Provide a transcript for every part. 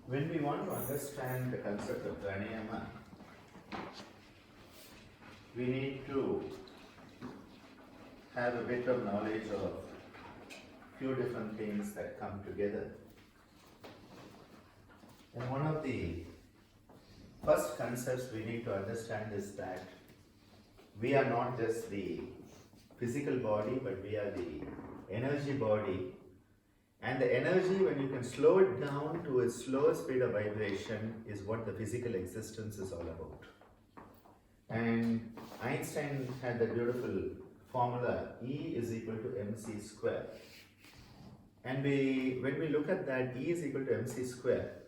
When we want to understand the concept of pranayama, we need to have a bit of knowledge of few different things that come together. And one of the first concepts we need to understand is that we are not just the physical body, but we are the energy body. And the energy, when you can slow it down to a slower speed of vibration, is what the physical existence is all about. And Einstein had the beautiful formula E is equal to mc square. And when we look at that E is equal to mc square,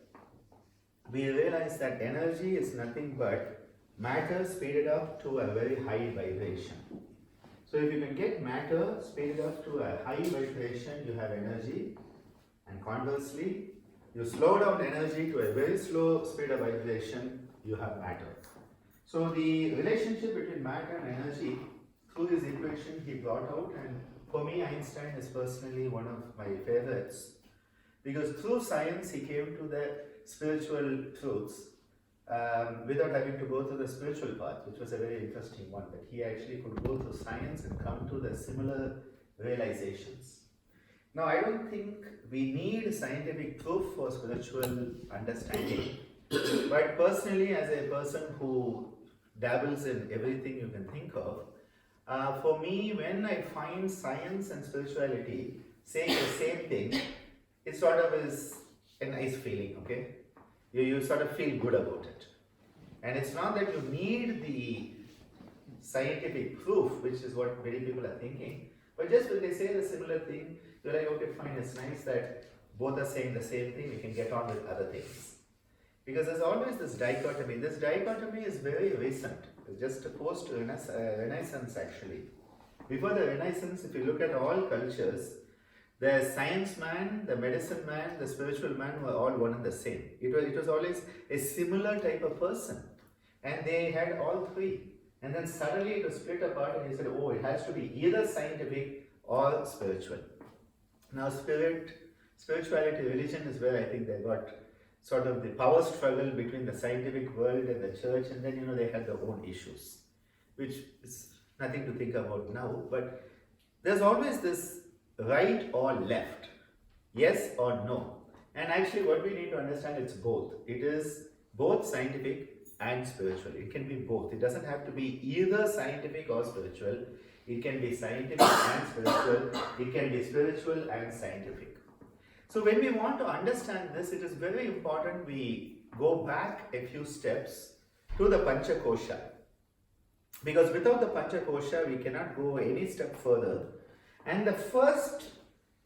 we realize that energy is nothing but matter speeded up to a very high vibration. So if you can get matter speeded up to a high vibration, you have energy, and conversely, you slow down energy to a very slow speed of vibration, you have matter. So the relationship between matter and energy, through this equation he brought out, and for me Einstein is personally one of my favorites, because through science he came to the spiritual truths without having to go through the spiritual path, which was a very interesting one, that he actually could go through science and come to the similar realizations. Now, I don't think we need scientific proof for spiritual understanding, but personally, as a person who dabbles in everything you can think of, for me, when I find science and spirituality saying the same thing, it sort of is a nice feeling, okay? You sort of feel good about it. And it's not that you need the scientific proof, which is what many people are thinking, but just when they say the similar thing, you're like, okay, fine, it's nice that both are saying the same thing, we can get on with other things. Because there's always this dichotomy. This dichotomy is very recent, it's just post-Renaissance actually. Before the Renaissance, if you look at all cultures, the science man, the medicine man, the spiritual man were all one and the same. It was always a similar type of person. And they had all three. And then suddenly it was split apart and he said, oh, it has to be either scientific or spiritual. Now spirituality, religion is where I think they got sort of the power struggle between the scientific world and the church, and then they had their own issues, which is nothing to think about now. But there's always this right or left, yes or no. And actually what we need to understand, it's both. It is both scientific and spiritual. It can be both. It doesn't have to be either scientific or spiritual. It can be scientific and spiritual. It can be spiritual and scientific. So when we want to understand this, it is very important we go back a few steps to the Panchakosha. Because without the Panchakosha, we cannot go any step further. And the first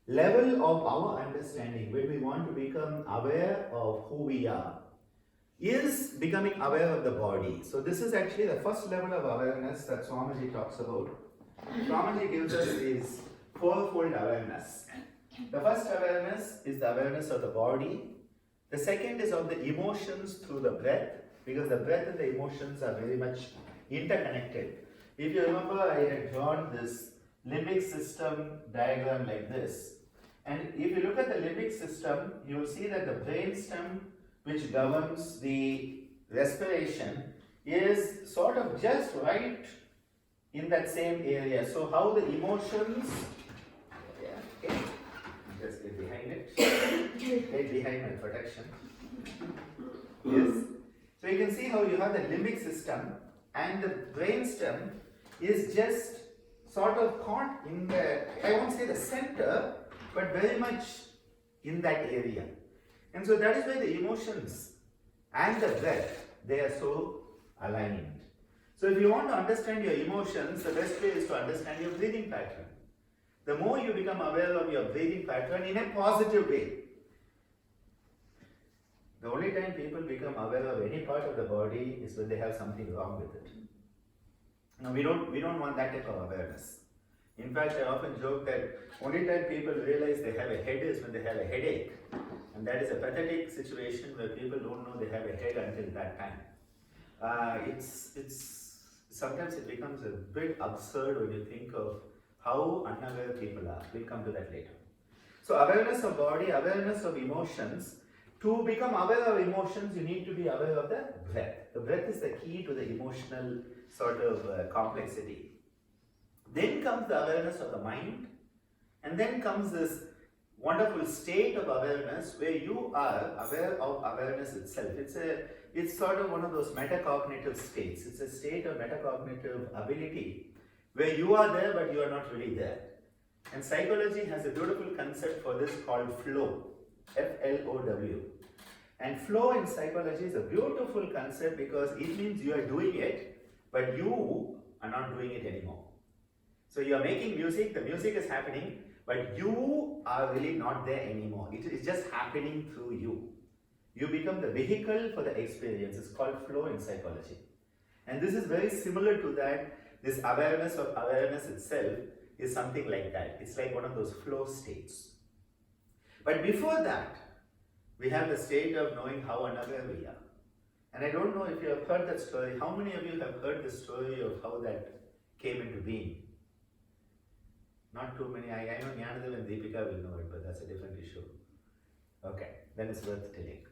level of our understanding, when we want to become aware of who we are, is becoming aware of the body. So this is actually the first level of awareness that Swamiji talks about. Swamiji gives us this fourfold awareness. The first awareness is the awareness of the body. The second is of the emotions through the breath, because the breath and the emotions are very much interconnected. If you remember, I had drawn this limbic system diagram like this. And if you look at the limbic system, you will see that the brain stem, which governs the respiration, is sort of just right in that same area. So how the emotions, just get behind it, get behind my protection. Yes. So you can see how you have the limbic system and the brain stem is just sort of caught in the, I won't say the center, but very much in that area. And so that is why the emotions and the breath, they are so aligned. So if you want to understand your emotions, the best way is to understand your breathing pattern. The more you become aware of your breathing pattern in a positive way. The only time people become aware of any part of the body is when they have something wrong with it. Now we don't want that type of awareness. In fact, I often joke that only time people realize they have a head is when they have a headache. And that is a pathetic situation where people don't know they have a head until that time. Sometimes it becomes a bit absurd when you think of how unaware people are. We'll come to that later. So awareness of body, awareness of emotions. To become aware of emotions, you need to be aware of the breath. The breath is the key to the emotional sort of complexity. Then comes the awareness of the mind, and then comes this wonderful state of awareness where you are aware of awareness itself. It's sort of one of those metacognitive states. It's a state of metacognitive ability where you are there but you are not really there. And psychology has a beautiful concept for this called flow, F-L-O-W. And flow in psychology is a beautiful concept because it means you are doing it, but you are not doing it anymore. So you are making music, the music is happening, but you are really not there anymore. It is just happening through you. You become the vehicle for the experience. It's called flow in psychology. And this is very similar to that. This awareness of awareness itself is something like that. It's like one of those flow states. But before that, we have the state of knowing how unaware we are. And I don't know if you have heard that story. How many of you have heard the story of how that came into being? Not too many. I know Ananda and Deepika will know it, but that's a different issue. Okay, then it's worth telling.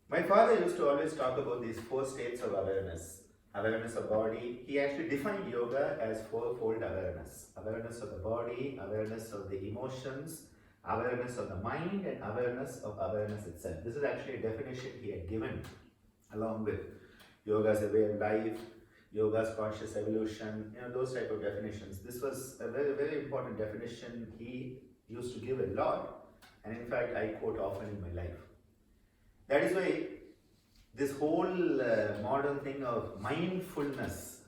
My father used to always talk about these 4 states of awareness. Awareness of body. He actually defined yoga as 4-fold awareness. Awareness of the body, awareness of the emotions, awareness of the mind, and awareness of awareness itself. This is actually a definition he had given along with yoga as a way of life, yoga's conscious evolution, those type of definitions. This was a very, very important definition he used to give a lot, and in fact I quote often in my life. That is why this whole modern thing of mindfulness,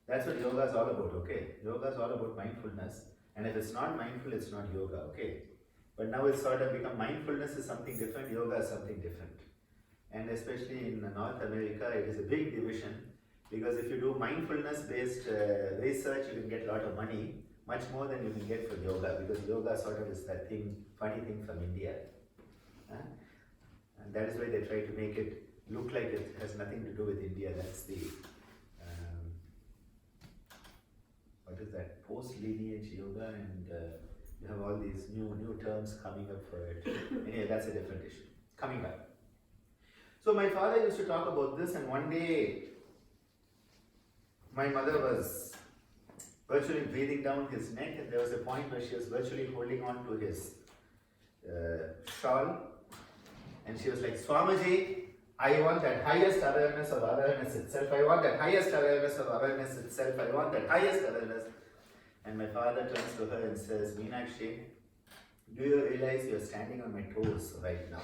that's what yoga is all about, okay? Yoga is all about mindfulness, and if it's not mindful, it's not yoga, okay? But now it's sort of become mindfulness is something different, yoga is something different. And especially in North America, it is a big division, because if you do mindfulness-based research, you can get a lot of money, much more than you can get for yoga, because yoga sort of is that thing, funny thing from India. And that is why they try to make it look like it has nothing to do with India. That's the, what is that, post-lineage yoga, and you have all these new terms coming up for it. Anyway, that's a different issue. Coming back. So my father used to talk about this, and one day, my mother was virtually breathing down his neck, and there was a point where she was virtually holding on to his shawl, and she was like, Swamiji, I want that highest awareness of awareness itself. I want that highest awareness of awareness itself. I want that highest awareness. And my father turns to her and says, Meenakshi, do you realize you are standing on my toes right now?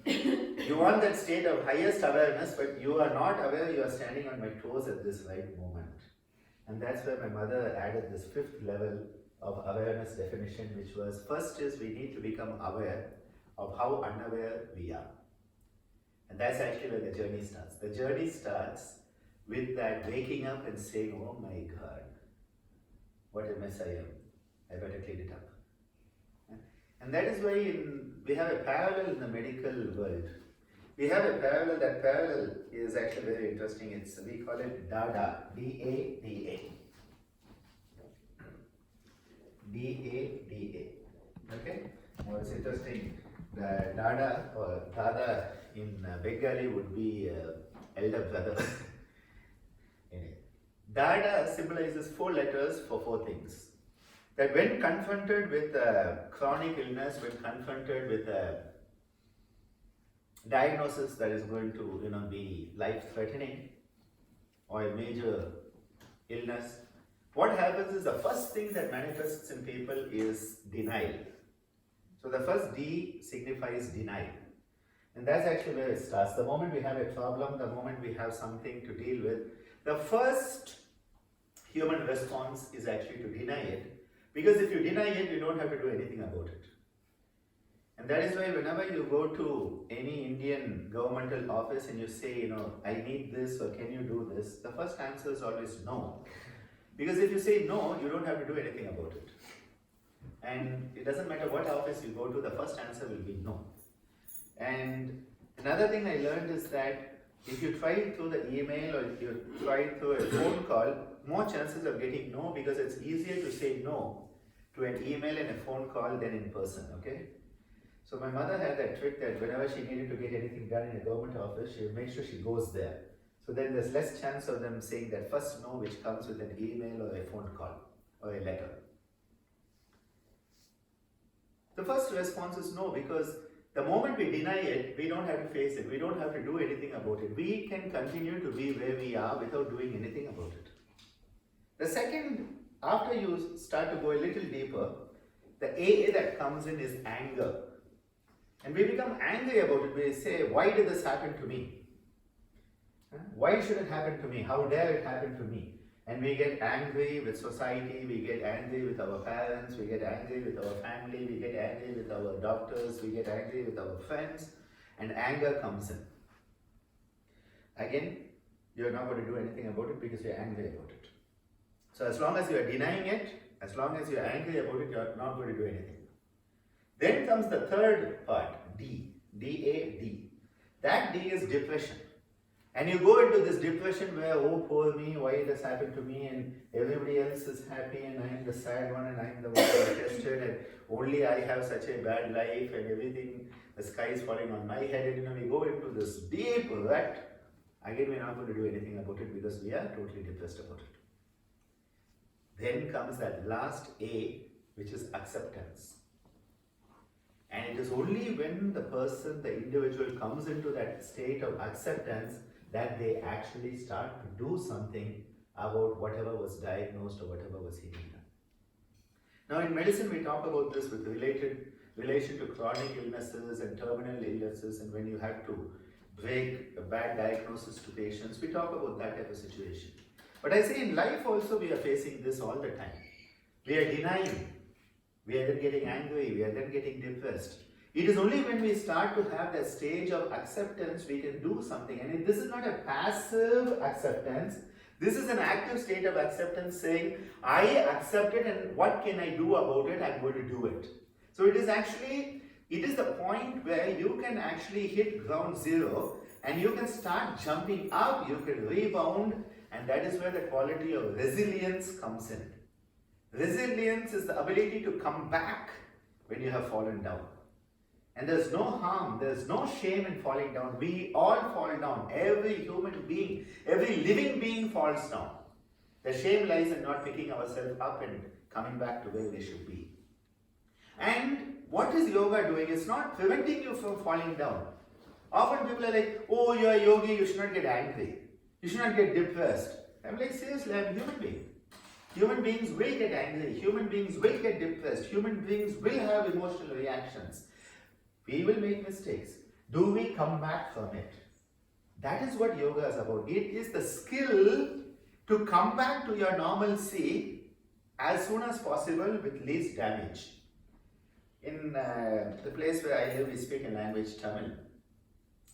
You want that state of highest awareness, but you are not aware you are standing on my toes at this right moment. And that's where my mother added this 5th level of awareness definition, which was, first is we need to become aware of how unaware we are. And that's actually where the journey starts. The journey starts with that waking up and saying, oh my God, what a mess I am. I better clean it up. And that is why we have a parallel in the medical world. We have a parallel. That parallel is actually very interesting. We call it DADA, D-A-D-A. D-A-D-A. Okay? Now it's interesting. The Dada or Dada in Bengali would be elder brother. Anyway, Dada symbolizes 4 letters for 4 things. That when confronted with chronic illness, when confronted with a diagnosis that is going to be life-threatening or a major illness, what happens is the first thing that manifests in people is denial. So the first D signifies denial. And that's actually where it starts. The moment we have a problem, the moment we have something to deal with, the first human response is actually to deny it. Because if you deny it, you don't have to do anything about it. And that is why whenever you go to any Indian governmental office and you say, I need this or can you do this, the first answer is always no. Because if you say no, you don't have to do anything about it. And it doesn't matter what office you go to, the first answer will be no. And another thing I learned is that if you try through the email or if you try through a phone call, more chances of getting no, because it's easier to say no to an email and a phone call than in person, okay? So my mother had that trick that whenever she needed to get anything done in a government office, she would make sure she goes there. So then there's less chance of them saying that first no, which comes with an email or a phone call or a letter. The first response is no, because the moment we deny it, we don't have to face it. We don't have to do anything about it. We can continue to be where we are without doing anything about it. The second, after you start to go a little deeper, the AA that comes in is anger. And we become angry about it. We say, why did this happen to me? Why should it happen to me? How dare it happen to me? And we get angry with society, we get angry with our parents, we get angry with our family, we get angry with our doctors, we get angry with our friends, and anger comes in. Again, you're not going to do anything about it because you're angry about it. So as long as you are denying it, as long as you're angry about it, you're not going to do anything. Then comes the third part, D, D-A-D. That D is depression. And you go into this depression where, oh poor me, why it has happened to me, and everybody else is happy and I am the sad one and I am the one tested and only I have such a bad life and everything, the sky is falling on my head, and we go into this deep rut. Again, we're not going to do anything about it because we are totally depressed about it. Then comes that last A, which is acceptance. And it is only when the person, the individual comes into that state of acceptance that they actually start to do something about whatever was diagnosed or whatever was hidden. Now in medicine we talk about this with relation to chronic illnesses and terminal illnesses, and when you have to break a bad diagnosis to patients, we talk about that type of situation. But I say in life also we are facing this all the time. We are denying, we are then getting angry, we are then getting depressed. It is only when we start to have that stage of acceptance we can do something. And this is not a passive acceptance. This is an active state of acceptance, saying, I accept it and what can I do about it? I'm going to do it. So it is the point where you can actually hit ground zero and you can start jumping up, you can rebound, and that is where the quality of resilience comes in. Resilience is the ability to come back when you have fallen down. And there's no harm, there's no shame in falling down. We all fall down. Every human being, every living being falls down. The shame lies in not picking ourselves up and coming back to where we should be. And what is yoga doing? It's not preventing you from falling down. Often people are like, oh, you're a yogi, you should not get angry. You should not get depressed. I'm like, seriously, I'm a human being. Human beings will get angry. Human beings will get depressed. Human beings will have emotional reactions. We will make mistakes. Do we come back from it? That is what yoga is about. It is the skill to come back to your normalcy as soon as possible with least damage. In the place where I live, we speak a language, Tamil.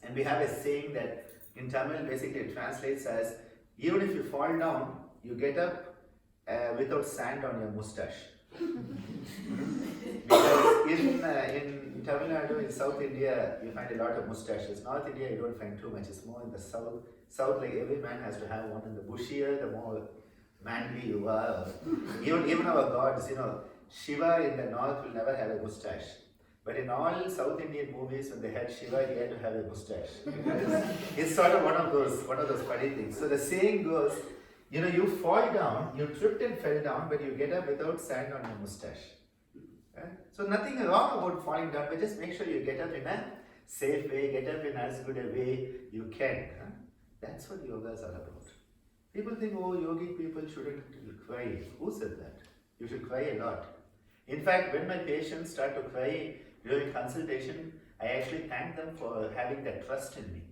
And we have a saying that in Tamil basically it translates as, even if you fall down, you get up without sand on your mustache. Because in Tamil Nadu, in South India, you find a lot of mustaches. North India, you don't find too much. It's more in the South. South, like every man has to have one. And the bushier, the more manly you are. Even our gods, Shiva in the North will never have a mustache. But in all South Indian movies, when they had Shiva, he had to have a mustache. It's sort of one of those funny things. So the saying goes, you fall down, you tripped and fell down, but you get up without sand on your mustache. So nothing wrong about falling down, but just make sure you get up in a safe way, get up in as good a way you can. That's what yoga is all about. People think, oh, yogi people shouldn't cry. Who said that? You should cry a lot. In fact, when my patients start to cry during consultation, I actually thank them for having that trust in me.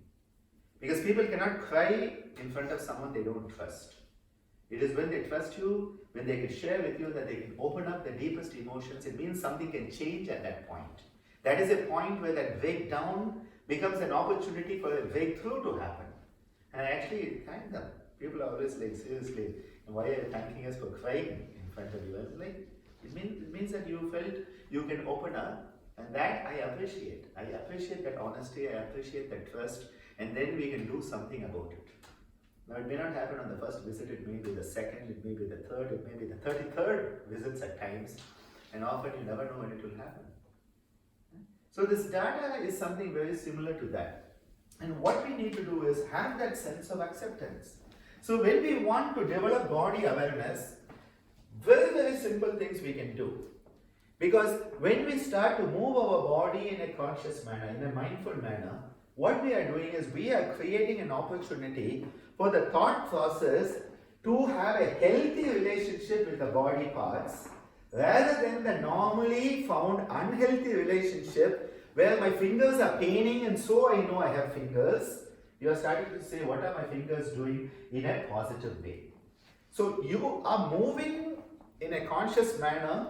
Because people cannot cry in front of someone they don't trust. It is when they trust you, when they can share with you, that they can open up the deepest emotions. It means something can change at that point. That is a point where that breakdown becomes an opportunity for a breakthrough to happen. And I actually thank them. People are always like, seriously, why are you thanking us for crying in front of you? I was like, it means that you felt you can open up, and that I appreciate. I appreciate that honesty, I appreciate that trust, and then we can do something about it. Now it may not happen on the first visit, it may be the second, it may be the third, it may be the 33rd visits at times, and often you never know when it will happen. So this data is something very similar to that. And what we need to do is have that sense of acceptance. So when we want to develop body awareness, very, very simple things we can do. Because when we start to move our body in a conscious manner, in a mindful manner, what we are doing is we are creating an opportunity for the thought process to have a healthy relationship with the body parts, rather than the normally found unhealthy relationship where my fingers are paining and so I know I have fingers. You are starting to say, what are my fingers doing in a positive way? So you are moving in a conscious manner.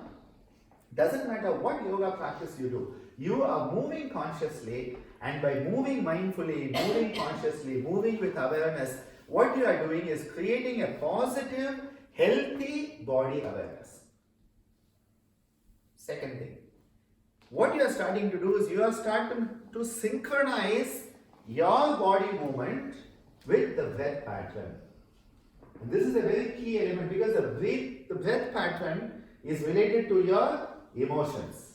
Doesn't matter what yoga practice you do. You are moving consciously, and by moving mindfully, moving consciously, moving with awareness, what you are doing is creating a positive, healthy body awareness. Second thing, what you are starting to do is you are starting to synchronize your body movement with the breath pattern. And this is a very key element, because the breath pattern is related to your emotions.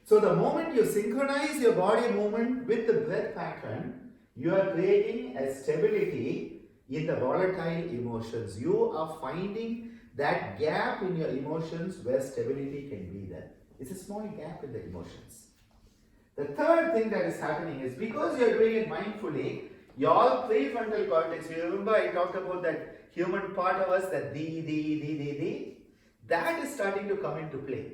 So the moment you synchronize your body movement with the breath pattern, you are creating a stability in the volatile emotions. You are finding that gap in your emotions where stability can be there. It's a small gap in the emotions. The third thing that is happening is, because you are doing it mindfully, your prefrontal cortex, you remember I talked about that human part of us, that that is starting to come into play.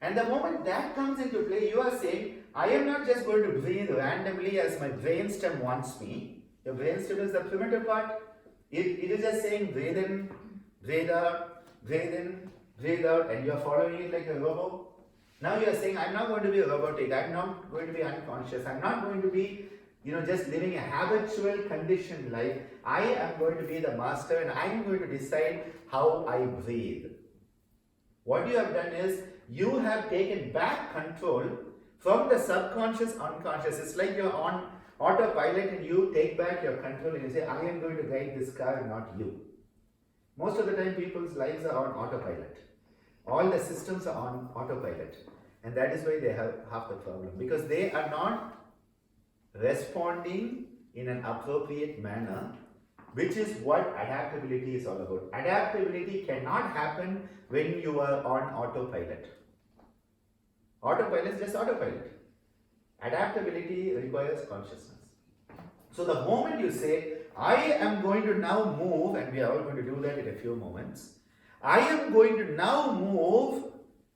And the moment that comes into play, you are saying, I am not just going to breathe randomly as my brainstem wants me. Your brainstem is the primitive part. It is just saying breathe in, breathe out, breathe in, breathe out, and you are following it like a robot. Now you are saying, I'm not going to be robotic, I'm not going to be unconscious, I'm not going to be just living a habitual conditioned life. I am going to be the master, and I am going to decide how I breathe. What you have done is, you have taken back control from the subconscious, unconscious. It's like you're on autopilot and you take back your control and you say, I am going to guide this car, not you. Most of the time people's lives are on autopilot. All the systems are on autopilot. And that is why they have half the problem. Because they are not responding in an appropriate manner, which is what adaptability is all about. Adaptability cannot happen when you are on autopilot. Autopilot is just autopilot. Adaptability requires consciousness. So the moment you say, I am going to now move, and we are all going to do that in a few moments. I am going to now move,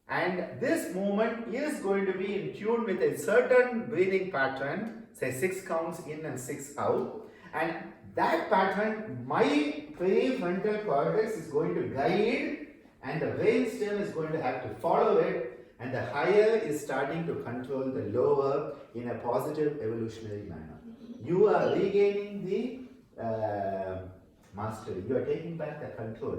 and this movement is going to be in tune with a certain breathing pattern, say 6 counts in and 6 out. And that pattern, my prefrontal cortex is going to guide, and the brainstem is going to have to follow it. And the higher is starting to control the lower in a positive evolutionary manner. You are regaining the mastery. You are taking back the control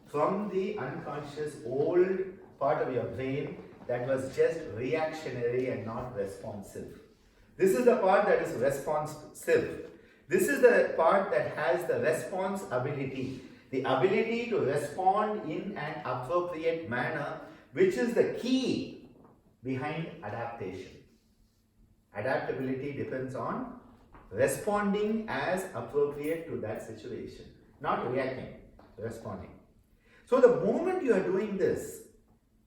from the unconscious old part of your brain that was just reactionary and not responsive. This is the part that is responsive. This is the part that has the response ability. The ability to respond in an appropriate manner, which is the key behind adaptation. Adaptability depends on responding as appropriate to that situation, not reacting, responding. So the moment you are doing this,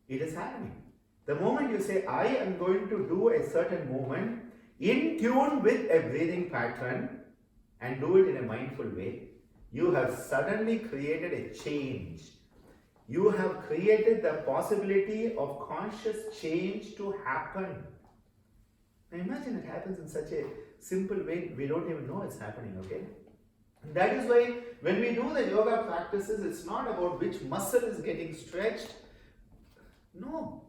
it is happening. The moment you say, I am going to do a certain movement in tune with a breathing pattern and do it in a mindful way, you have suddenly created a change. You have created the possibility of conscious change to happen. Now imagine it happens in such a simple way, we don't even know it's happening, okay? And that is why when we do the yoga practices, it's not about which muscle is getting stretched. No.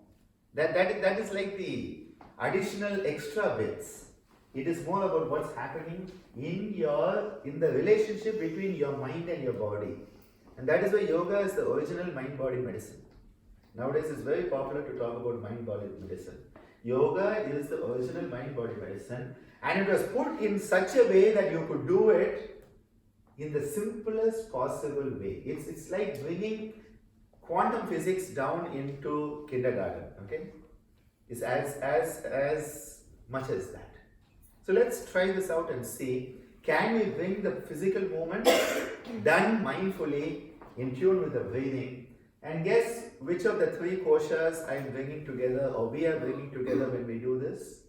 That is like the additional extra bits. It is more about what's happening in the relationship between your mind and your body. And that is why yoga is the original mind-body medicine. Nowadays it's very popular to talk about mind-body medicine. Yoga is the original mind-body medicine, and it was put in such a way that you could do it in the simplest possible way. It's like bringing quantum physics down into kindergarten, okay? It's as much as that. So let's try this out and see, can we bring the physical movement done mindfully, in tune with the breathing, and guess which of the three koshas I'm bringing together, or we are bringing together when we do this?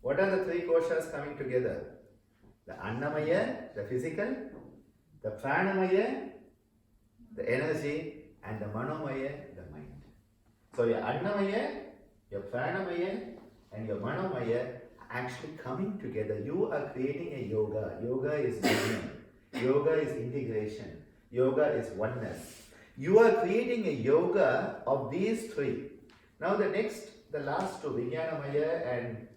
What are the three koshas coming together? The Annamaya, the physical, the Pranamaya, the energy, and the Manomaya, the mind. So your Annamaya, your Pranamaya, and your Manomaya actually coming together. You are creating a yoga. Yoga is union. Yoga is integration. Yoga is oneness. You are creating a yoga of these three. Now the last two, Vijnanamaya and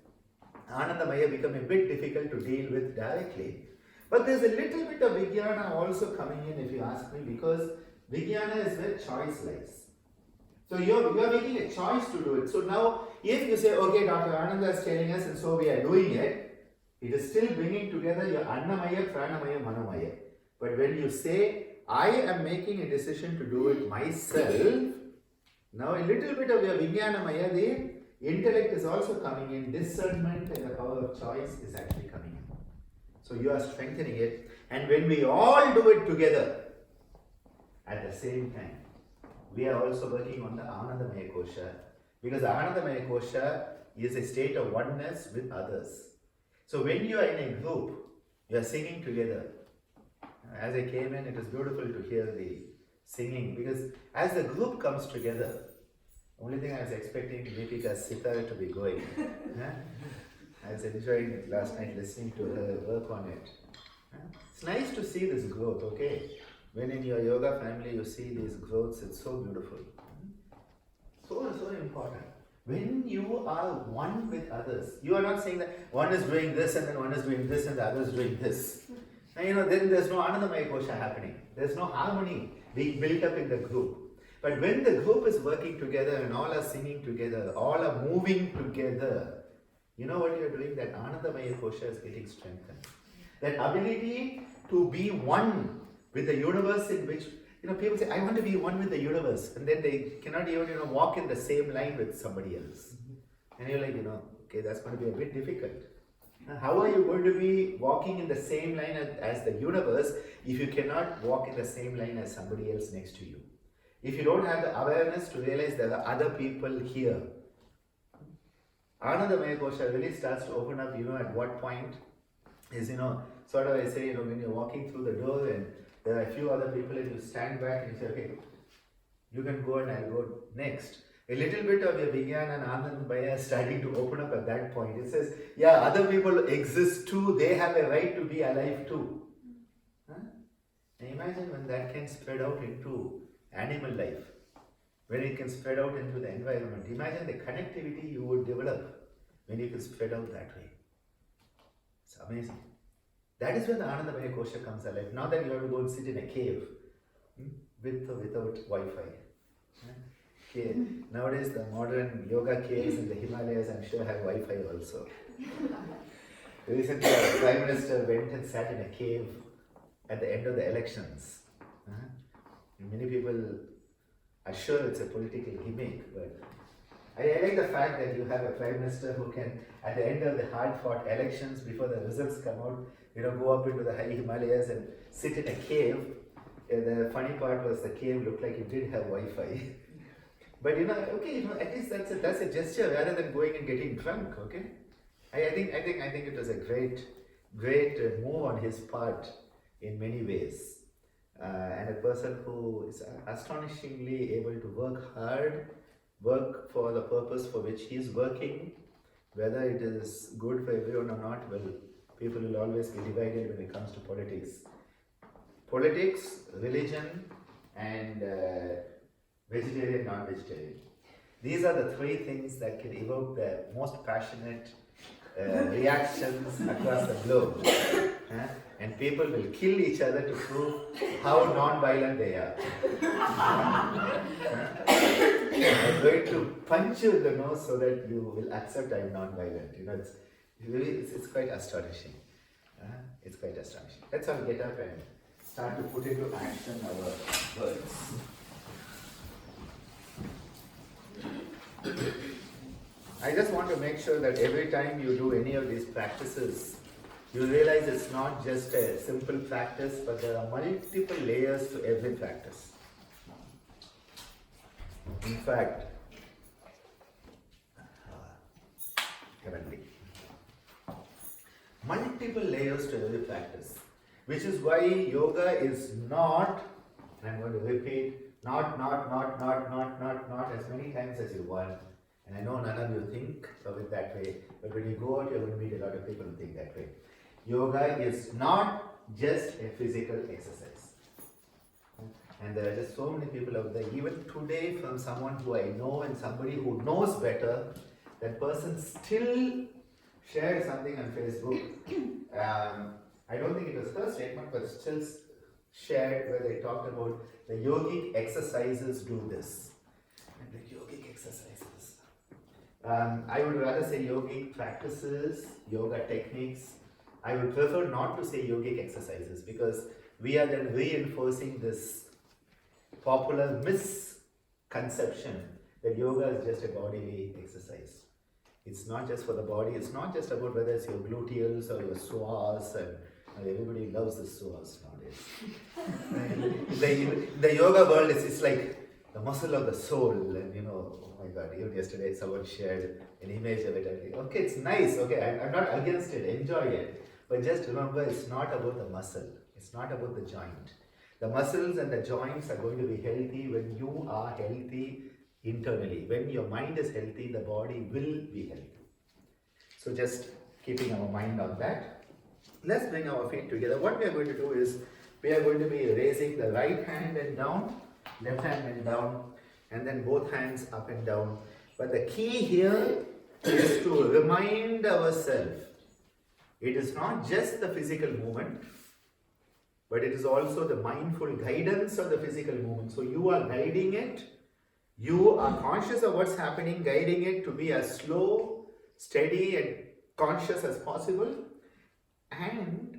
Anandamaya, become a bit difficult to deal with directly. But there's a little bit of Vijnana also coming in, if you ask me, because Vijnana is where choice lies. So you're making a choice to do it. So now, if you say, okay, Dr. Ananda is telling us, and so we are doing it, it is still bringing together your Annamaya, Pranamaya, Manomaya. But when you say, I am making a decision to do it myself, now a little bit of your Vijnanamaya, the intellect is also coming in, discernment and the power of choice is actually coming in. So you are strengthening it, and when we all do it together at the same time, we are also working on the Anandamaya Kosha, because Anandamaya Kosha is a state of oneness with others. So when you are in a group, you are singing together. As I came in, it was beautiful to hear the singing, because as the group comes together, only thing I was expecting Deepika's sitar to be going. I was enjoying it last night, listening to her work on it. It's nice to see this growth, okay? When in your yoga family you see these growths, it's so beautiful. So important. When you are one with others, you are not saying that one is doing this and then one is doing this and the other is doing this. And then there's no Anandamaya Kosha happening. There's no harmony being built up in the group. But when the group is working together and all are singing together, all are moving together, you know what you're doing? That Anandamaya Kosha is getting strengthened. That ability to be one with the universe, in which, people say, I want to be one with the universe, and then they cannot even, walk in the same line with somebody else. And you're like, okay, that's going to be a bit difficult. How are you going to be walking in the same line as the universe if you cannot walk in the same line as somebody else next to you? If you don't have the awareness to realize there are other people here. Anandamaya Kosha really starts to open up, at what point is, sort of I say, when you're walking through the door and there are a few other people and you stand back and you say, okay, you can go and I'll go next. A little bit of your Vijnana and Anandamaya is starting to open up at that point. It says, yeah, other people exist too, they have a right to be alive too. And imagine when that can spread out into animal life, when it can spread out into the environment. Imagine the connectivity you would develop when you can spread out that way. It's amazing. That is when the Anandamaya Kosha comes alive. Not that you have to go and sit in a cave with or without Wi-Fi. Okay. Nowadays the modern yoga caves in the Himalayas, I'm sure, have Wi-Fi also. Recently our Prime Minister went and sat in a cave at the end of the elections. Many people are sure it's a political gimmick, but I like the fact that you have a Prime Minister who can, at the end of the hard-fought elections, before the results come out, go up into the high Himalayas and sit in a cave. The funny part was the cave looked like it did have Wi-Fi. But okay, at least that's a gesture rather than going and getting drunk. Okay, I think it was a great move on his part in many ways, and a person who is astonishingly able to work hard, work for the purpose for which he is working. Whether it is good for everyone or not, well, people will always be divided when it comes to politics. Politics, religion, and vegetarian, non-vegetarian. These are the three things that can evoke the most passionate reactions across the globe. And people will kill each other to prove how non-violent they are. I'm going to punch you in the nose so that you will accept I'm non-violent. It's quite astonishing. It's quite astonishing. Let's all get up and start to put into action our words. I just want to make sure that every time you do any of these practices, you realize it's not just a simple practice, but there are multiple layers to every practice. In fact, currently, multiple layers to every practice, which is why yoga is not, and I'm going to repeat, not as many times as you want. And I know none of you think of it that way, but when you go out, you're going to meet a lot of people who think that way. Yoga is not just a physical exercise. And there are just so many people out there, even today, from someone who I know and somebody who knows better, that person still shared something on Facebook. I don't think it was her statement, but still shared where they talked about the yogic exercises do this. And the yogic exercises. I would rather say yogic practices, yoga techniques. I would prefer not to say yogic exercises because we are then reinforcing this popular misconception that yoga is just a bodily exercise. It's not just for the body, it's not just about whether it's your gluteals or your psoas, and everybody loves the psoas nowadays. the yoga world is like the muscle of the soul, and oh my god, even yesterday someone shared an image of it. I think, okay, it's nice, okay, I'm not against it, enjoy it, but just remember it's not about the muscle, it's not about the joint. The muscles and the joints are going to be healthy when you are healthy internally. When your mind is healthy, the body will be healthy. So just keeping our mind on that. Let's bring our feet together. What we are going to do is, we are going to be raising the right hand and down, left hand and down, and then both hands up and down. But the key here is to remind ourselves, it is not just the physical movement, but it is also the mindful guidance of the physical movement. So you are guiding it, you are conscious of what's happening, guiding it to be as slow, steady and conscious as possible, and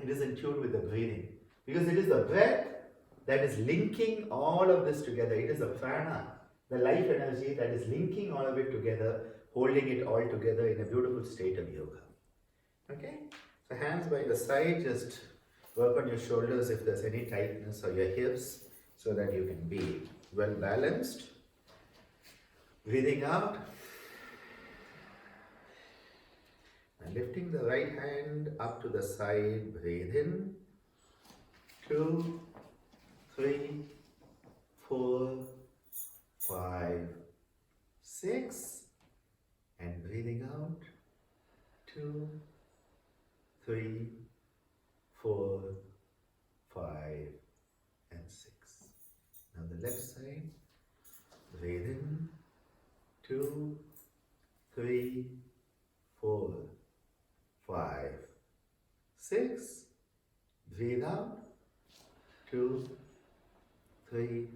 it is in tune with the breathing. Because it is the breath that is linking all of this together. It is the prana, the life energy that is linking all of it together, holding it all together in a beautiful state of yoga. Okay? So hands by the side, just work on your shoulders if there's any tightness, or your hips, so that you can be well balanced. Breathing out. And lifting the right hand up to the side, breathe in. 2, 3, 4, 5, 6. And breathing out. 2, 3, 4, 5, and 6. Now the left side, breathe in, 2, 3, 4, 5, 6. Breathe out, 2, 3,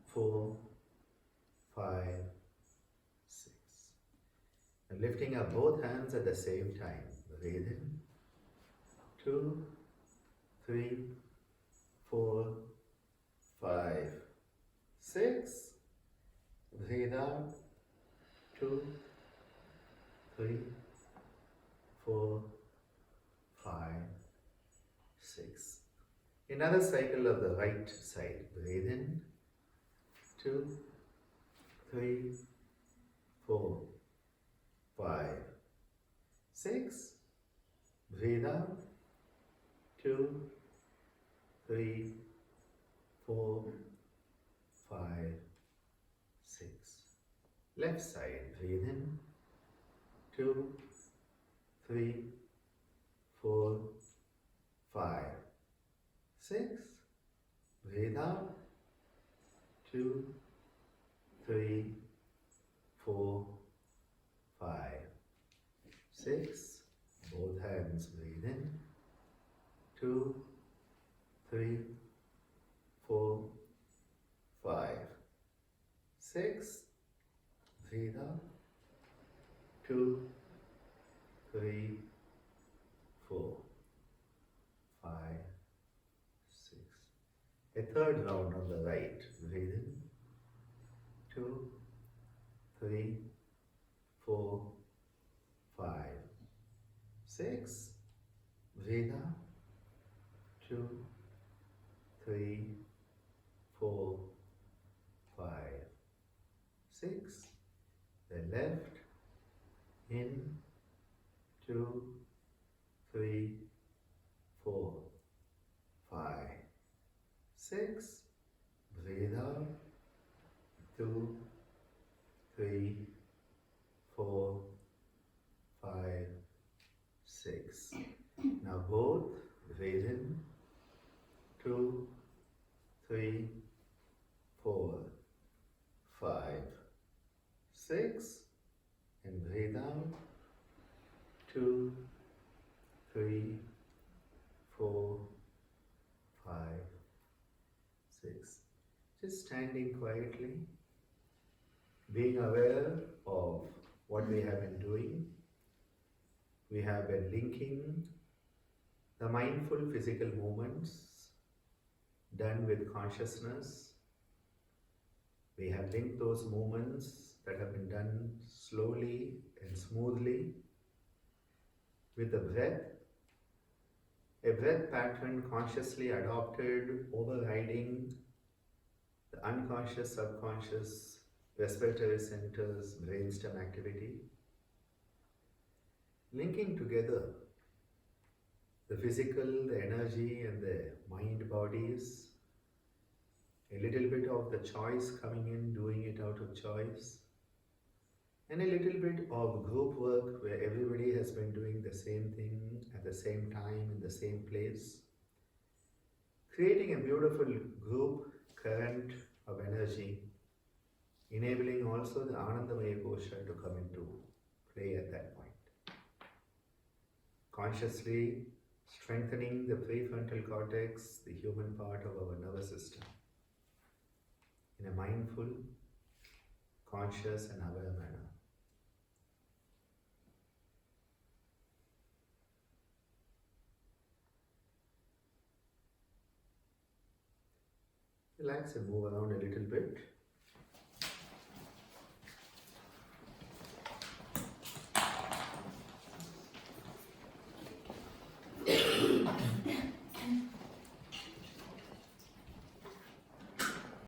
4, 5, 6. And lifting up both hands at the same time. Breathe in, 2, 3, 4, 5, 6. Breathe out, 2, 3, 4, 5, 6. Another cycle of the right side. Breathe in, 2, 3, 4, 5, 6. Breathe out, 2, 3, 4, 5, 6. Left side, breathe in, 2, 3, 4, 5, 6. Breathe out, 2, 3, 4, 5, 6. Both hands, breathe in, 2, 3, 4, 5, 6. Breathe out, 2, 3, 4, 5, 6. A third round on the right. Breathe in. 2, 3, 4, 5, 6. Breathe out. 2, 3, 4, 5, 6. The left. In. 2, 3, 4, 5, 6. Breathe out. 2, 3, 4, 5, 6. Now both. Breathe in. 2, 3, 4, 5, 6. And breathe out. 2, 3, 4, 5, 6. Just standing quietly, being aware of what we have been doing. We have been linking the mindful physical movements done with consciousness. We have linked those movements that have been done slowly and smoothly with the breath, a breath pattern consciously adopted, overriding the unconscious, subconscious, respiratory centers, brainstem activity, linking together the physical, the energy and the mind bodies, a little bit of the choice coming in, doing it out of choice, and a little bit of group work where everybody has been doing the same thing at the same time in the same place, creating a beautiful group current of energy, enabling also the Anandamaya kosha to come into play at that point. Consciously strengthening the prefrontal cortex, the human part of our nervous system, in a mindful, conscious and aware manner. Relax and move around a little bit.